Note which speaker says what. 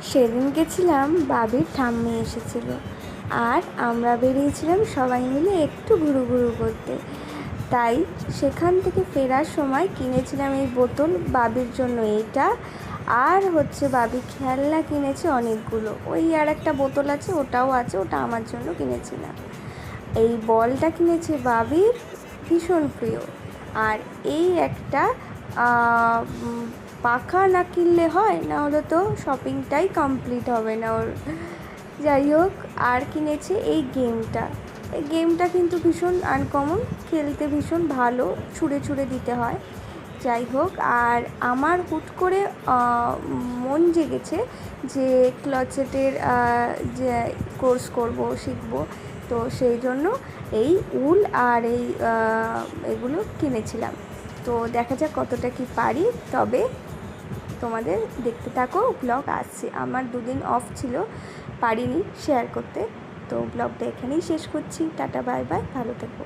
Speaker 1: সেদিন গেছিলাম, বাবির ঠাম্মি এসেছিল আর আমরা বেরিয়েছিলাম সবাই মিলে একটু ঘুরু করতে। তাই সেখান থেকে ফেরার সময় কিনেছিলাম এই বোতল, বাবির জন্য এইটা। আর বাবি খেলনা কিনেছে অনেকগুলো, ওই আর একটা বোতল আছে, ওটাও আছে, ওটা আমার জন্য কিনেছিলাম। এই বলটা কিনেছে বাবির, ভীষণ প্রিয়। আর এই একটা পাখা না কিনলে হয়, না হলে তো শপিংটাই কমপ্লিট হবে না ওর। যাই হোক, আর কিনেছে এই গেমটা কিন্তু ভীষণ আনকমন, খেলতে ভীষণ ভালো, ছুঁড়ে দিতে হয়। যাই হোক, আর আমার হুট করে মন জেগেছে যে ক্রোচেটের যে কোর্স শিখবো। তো সেই জন্য এই উল আর এগুলো কিনেছিলাম। তো দেখা যাক কতটা কি পারি। তবে তোমাদের দেখতে থাকো, ব্লগ আসছে। আমার 2 দিন অফ ছিল, পারিনি শেয়ার করতে। তো ব্লগটা এখানেই শেষ করছি। টাটা, বাই বাই, ভালো থেকো।